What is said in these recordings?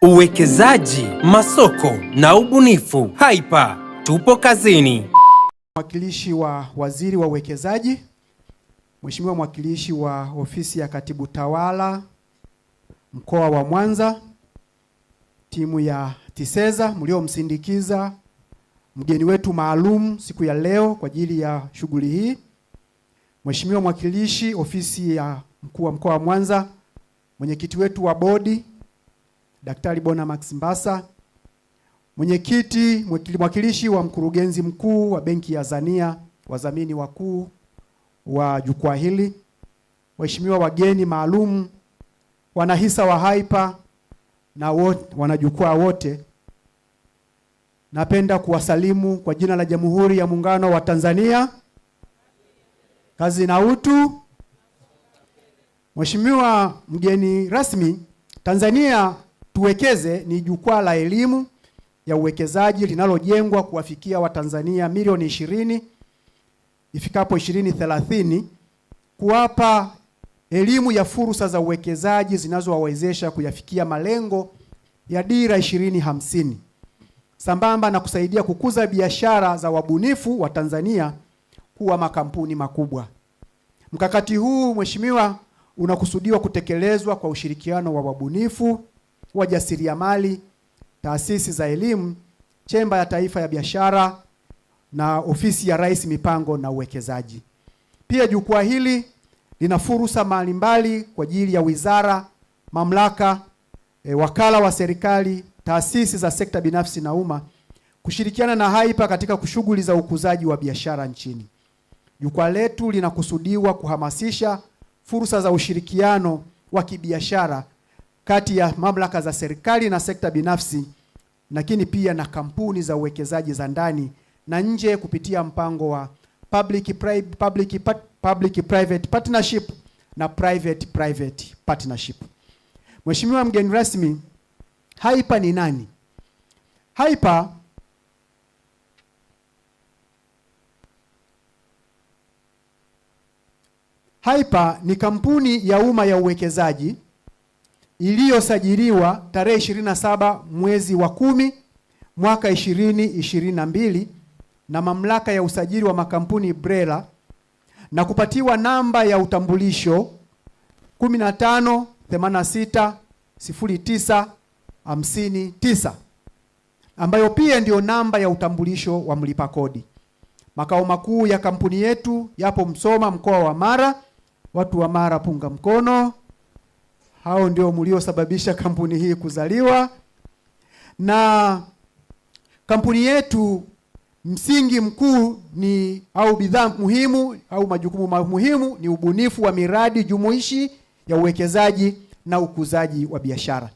Uwekezaji, masoko na ubunifu. Hyper, tupo kazini. Mwakilishi wa Waziri wa Uwekezaji, Mheshimiwa mwakilishi wa Ofisi ya Katibu Tawala Mkoa wa Mwanza, timu ya TISEZA mliomsindikiza mgeni wetu maalum siku ya leo kwa ajili ya shughuli hii, Mheshimiwa mwakilishi Ofisi ya Mkuu wa Mkoa wa Mwanza, mwenyekiti wetu wa bodi Daktari Bona Max Mbasa, mwakilishi wa mkurugenzi mkuu wa Benki ya Azania, wadhamini wakuu wa jukwaa hili, waheshimiwa wageni maalum, wanahisa wa Hyper na wanajukwaa wote, napenda kuwasalimu kwa jina la Jamhuri ya Muungano wa Tanzania. Kazi na utu. Mheshimiwa mgeni rasmi, Tanzania Tuwekeze ni jukwaa la elimu ya uwekezaji linalojengwa kuwafikia Watanzania milioni 20 ifikapo 2030, kuwapa elimu ya fursa za uwekezaji zinazowawezesha kuyafikia malengo ya dira 2050, sambamba na kusaidia kukuza biashara za wabunifu wa Tanzania kuwa makampuni makubwa. Mkakati huu, Mheshimiwa, unakusudiwa kutekelezwa kwa ushirikiano wa wabunifu, wajasiriamali, taasisi za elimu, Chemba ya Taifa ya Biashara na Ofisi ya Rais Mipango na Uwekezaji. Pia jukwaa hili lina fursa mbalimbali kwa ajili ya wizara, mamlaka, wakala wa serikali, taasisi za sekta binafsi na umma kushirikiana na Hyper katika shughuli za ukuzaji wa biashara nchini. Jukwaa letu linakusudiwa kuhamasisha fursa za ushirikiano wa kibiashara kati ya mamlaka za serikali na sekta binafsi, lakini pia na kampuni za uwekezaji za ndani na nje kupitia mpango wa public private partnership na private private partnership. Mheshimiwa mgeni rasmi, Hyper ni nani? Hyper ni kampuni ya umma ya uwekezaji iliyosajiliwa tarehe 27 mwezi wa 10 mwaka 2022 na mamlaka ya usajili wa makampuni BRELA na kupatiwa namba ya utambulisho 15860959 ambayo pia ndio namba ya utambulisho wa mlipa kodi. Makao makuu ya kampuni yetu yapo Msoma, mkoa wa Mara. Watu wa Mara punga mkono. Hao ndio mliosababisha kampuni hii kuzaliwa. Na kampuni yetu msingi mkuu ni bidhaa muhimu au majukumu muhimu ni ubunifu wa miradi jumuishi ya uwekezaji na ukuzaji wa biashara.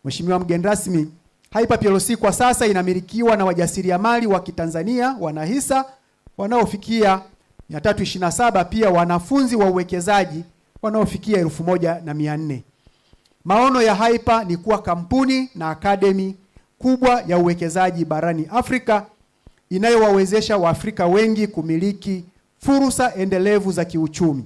Mheshimiwa mgeni rasmi, Hyper PLC kwa sasa inamilikiwa na wajasiriamali wa Kitanzania wanahisa wanaofikia 327, pia wanafunzi wa uwekezaji wanaofikia 1400. Maono ya Hyper ni kuwa kampuni na akademi kubwa ya uwekezaji barani Afrika inayowawezesha Waafrika wengi kumiliki fursa endelevu za kiuchumi.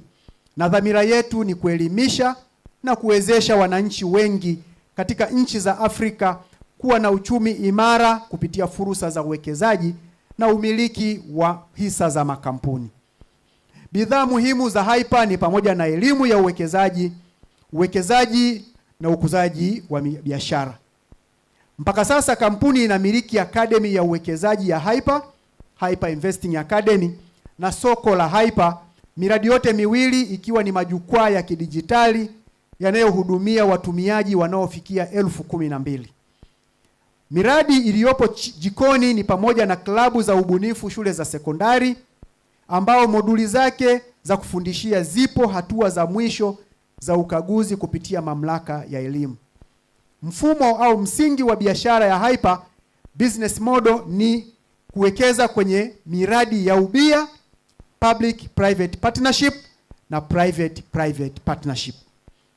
Na dhamira yetu ni kuelimisha na kuwezesha wananchi wengi katika nchi za Afrika kuwa na uchumi imara kupitia fursa za uwekezaji na umiliki wa hisa za makampuni. Bidhaa muhimu za Hyper ni pamoja na elimu ya uwekezaji na ukuzaji wa biashara. Mpaka sasa kampuni inamiliki akademi ya uwekezaji ya Hyper Investing Academy, na soko la Hyper, miradi yote miwili ikiwa ni majukwaa ya kidijitali yanayohudumia watumiaji wanaofikia 12,000. Miradi iliyopo jikoni ni pamoja na klabu za ubunifu shule za sekondari, ambao moduli zake za kufundishia zipo hatua za mwisho za ukaguzi kupitia mamlaka ya elimu. Mfumo au msingi wa biashara ya Hyper business model ni kuwekeza kwenye miradi ya ubia, public private partnership na private private partnership.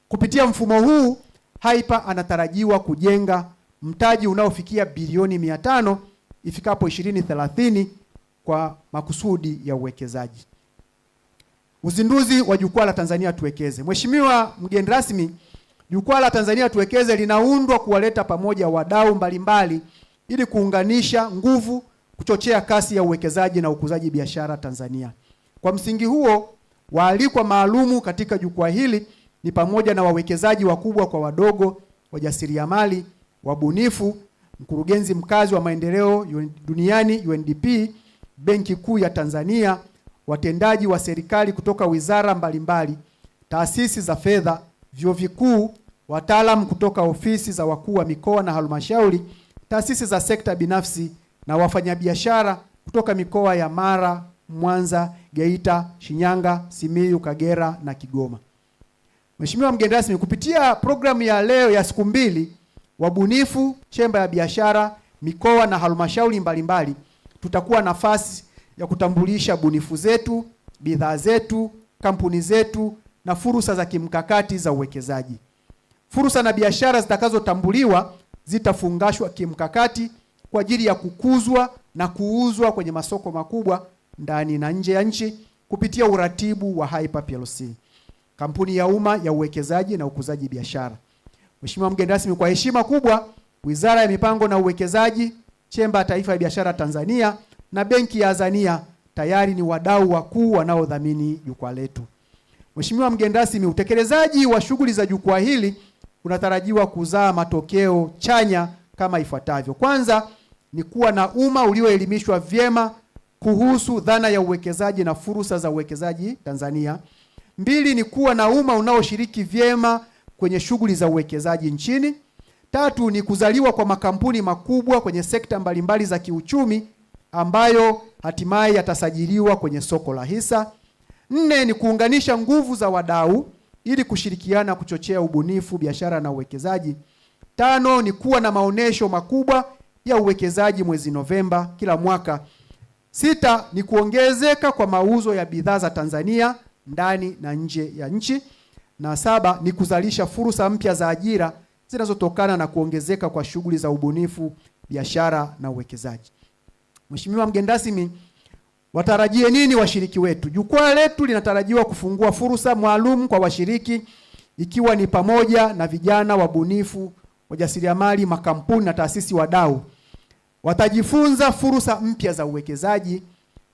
Kupitia mfumo huu, Hyper anatarajiwa kujenga mtaji unaofikia bilioni 500 ifikapo 2030 kwa makusudi ya uwekezaji. Uzinduzi wa jukwaa la Tanzania Tuwekeze. Mheshimiwa mgeni rasmi, Jukwaa la Tanzania Tuwekeze linaundwa kuwaleta pamoja wadau mbalimbali ili kuunganisha nguvu, kuchochea kasi ya uwekezaji na ukuzaji biashara Tanzania. Kwa msingi huo, waalikwa maalumu katika jukwaa hili ni pamoja na wawekezaji wakubwa kwa wadogo, wajasiriamali, wabunifu, mkurugenzi mkazi wa maendeleo duniani UNDP, Benki Kuu ya Tanzania, watendaji wa serikali kutoka wizara mbalimbali, taasisi za fedha, vyuo vikuu, wataalamu kutoka ofisi za wakuu wa mikoa na halmashauri, taasisi za sekta binafsi na wafanyabiashara kutoka mikoa ya Mara, Mwanza, Geita, Shinyanga, Simiyu, Kagera na Kigoma. Mheshimiwa mgeni rasmi, kupitia programu ya leo ya siku 2, wabunifu, chemba ya biashara, mikoa na halmashauri mbalimbali, tutakuwa nafasi ya kutambulisha bunifu zetu, bidhaa zetu, kampuni zetu na fursa za kimkakati za uwekezaji. Fursa na biashara zitakazotambuliwa zitafungashwa kimkakati kwa ajili ya kukuzwa na kuuzwa kwenye masoko makubwa ndani na nje ya nchi kupitia uratibu wa Hyper PLC, kampuni ya umma ya uwekezaji na ukuzaji biashara. Mheshimiwa mgeni rasmi, kwa heshima kubwa, Wizara ya Mipango na Uwekezaji, Chemba ya Taifa ya Biashara Tanzania na Benki ya Azania tayari ni wadau wakuu wanaodhamini jukwaa letu. Mheshimiwa mgeni rasmi, utekelezaji wa shughuli za jukwaa hili unatarajiwa kuzaa matokeo chanya kama ifuatavyo. Kwanza ni kuwa na umma ulioelimishwa vyema kuhusu dhana ya uwekezaji na fursa za uwekezaji Tanzania. 2 ni kuwa na umma unaoshiriki vyema kwenye shughuli za uwekezaji nchini. 3 ni kuzaliwa kwa makampuni makubwa kwenye sekta mbalimbali za kiuchumi ambayo hatimaye yatasajiliwa kwenye soko la hisa. 4 ni kuunganisha nguvu za wadau ili kushirikiana kuchochea ubunifu, biashara na uwekezaji. 5 ni kuwa na maonesho makubwa ya uwekezaji mwezi Novemba kila mwaka. 6 ni kuongezeka kwa mauzo ya bidhaa za Tanzania ndani na nje ya nchi. Na 7 ni kuzalisha fursa mpya za ajira zinazotokana na kuongezeka kwa shughuli za ubunifu, biashara na uwekezaji. Mheshimiwa mgeni rasmi, watarajie nini washiriki wetu? Jukwaa letu linatarajiwa kufungua fursa maalum kwa washiriki, ikiwa ni pamoja na vijana wabunifu, wajasiriamali, makampuni na taasisi wadau. Watajifunza fursa mpya za uwekezaji,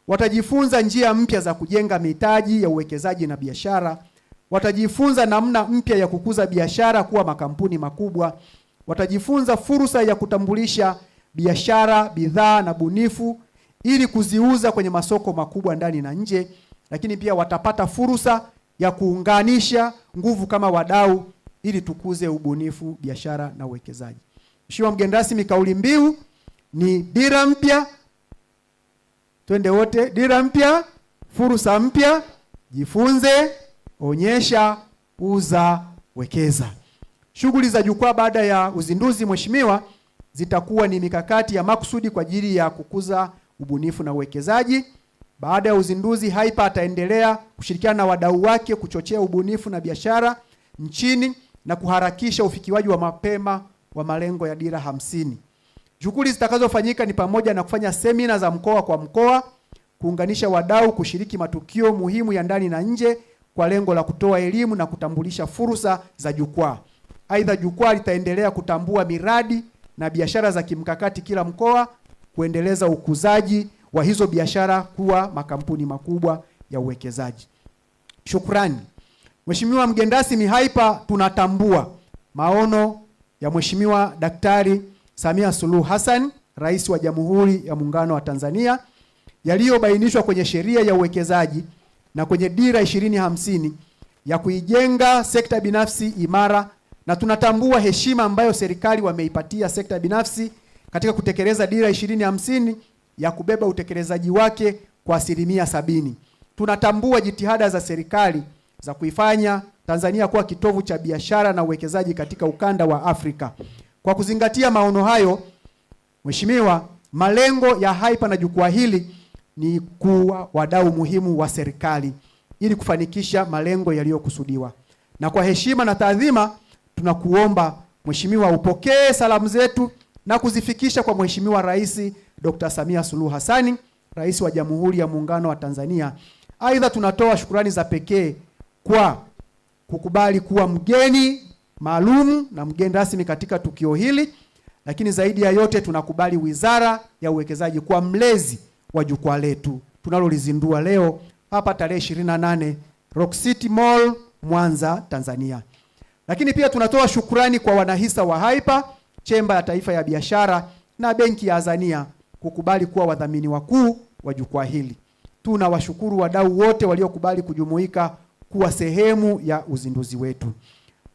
watajifunza njia mpya za kujenga mitaji ya uwekezaji na biashara, watajifunza namna mpya ya kukuza biashara kuwa makampuni makubwa, watajifunza fursa ya kutambulisha biashara, bidhaa na bunifu ili kuziuza kwenye masoko makubwa ndani na nje, lakini pia watapata fursa ya kuunganisha nguvu kama wadau ili tukuze ubunifu, biashara na uwekezaji. Mheshimiwa mgeni rasmi, kauli mbiu ni dira mpya, twende wote, dira mpya, fursa mpya, jifunze, onyesha, uza, wekeza. Shughuli za jukwaa baada ya uzinduzi, mheshimiwa, zitakuwa ni mikakati ya makusudi kwa ajili ya kukuza ubunifu na uwekezaji. Baada ya uzinduzi, Hyper ataendelea kushirikiana na wadau wake kuchochea ubunifu na biashara nchini na kuharakisha ufikiwaji wa mapema wa malengo ya dira 50. Shughuli zitakazofanyika ni pamoja na kufanya semina za mkoa kwa mkoa, kuunganisha wadau kushiriki matukio muhimu ya ndani na nje kwa lengo la kutoa elimu na kutambulisha fursa za jukwaa. Aidha, jukwaa litaendelea kutambua miradi na biashara za kimkakati kila mkoa, kuendeleza ukuzaji wa hizo biashara kuwa makampuni makubwa ya uwekezaji. Shukrani. Mheshimiwa mgeni rasmi, Hyper tunatambua maono ya Mheshimiwa Daktari Samia Suluhu Hassan, Rais wa Jamhuri ya Muungano wa Tanzania, yaliyobainishwa kwenye sheria ya uwekezaji na kwenye dira 2050 ya kuijenga sekta binafsi imara, na tunatambua heshima ambayo serikali wameipatia sekta binafsi katika kutekeleza dira 2050 ya kubeba utekelezaji wake kwa 70%. Tunatambua jitihada za serikali za kuifanya Tanzania kuwa kitovu cha biashara na uwekezaji katika ukanda wa Afrika. Kwa kuzingatia maono hayo, mheshimiwa, malengo ya Hyper na jukwaa hili ni kuwa wadau muhimu wa serikali ili kufanikisha malengo yaliyokusudiwa. Na kwa heshima na taadhima, tunakuomba mheshimiwa, upokee salamu zetu na kuzifikisha kwa Mheshimiwa Rais Dr. Samia Suluhu Hassan, Rais wa Jamhuri ya Muungano wa Tanzania. Aidha, tunatoa shukrani za pekee kwa kukubali kuwa mgeni maalum na mgeni rasmi katika tukio hili, lakini zaidi ya yote tunakubali Wizara ya Uwekezaji kwa mlezi wa jukwaa letu tunalolizindua leo hapa tarehe 28 Rock City Mall, Mwanza, Tanzania. Lakini pia tunatoa shukrani kwa wanahisa wa Hyper, Chemba ya Taifa ya Biashara na Benki ya Azania kukubali kuwa wadhamini wakuu wa jukwaa hili. Tunawashukuru wadau wote waliokubali kujumuika kuwa sehemu ya uzinduzi wetu.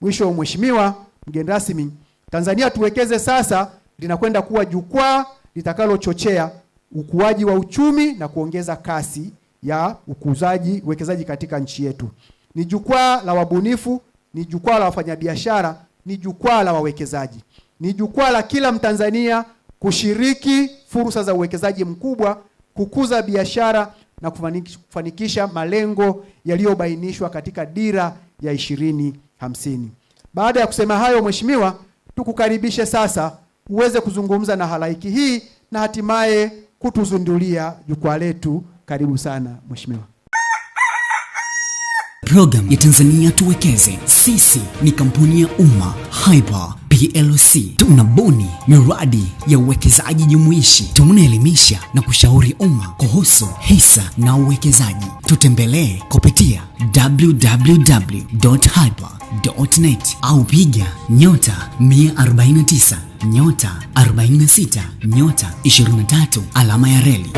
Mwisho, Mheshimiwa mgeni rasmi, Tanzania Tuwekeze sasa linakwenda kuwa jukwaa litakalochochea ukuaji wa uchumi na kuongeza kasi ya uwekezaji katika nchi yetu. Ni jukwaa la wabunifu, ni jukwaa la wafanyabiashara, ni jukwaa la wawekezaji. Ni jukwaa la kila Mtanzania kushiriki fursa za uwekezaji mkubwa, kukuza biashara na kufanikisha malengo yaliyobainishwa katika dira ya 2050. Baada ya kusema hayo, Mheshimiwa, tukukaribishe sasa uweze kuzungumza na halaiki hii na hatimaye kutuzindulia jukwaa letu. Karibu sana Mheshimiwa. Program ya Tanzania Tuwekeze. Sisi ni kampuni ya umma Hyper PLC. Tunabuni miradi ya uwekezaji jumuishi. Tunaelimisha na kushauri umma kuhusu hisa na uwekezaji. Tutembelee kupitia www.hyper.net au piga *149 *46 *23 alama ya reli.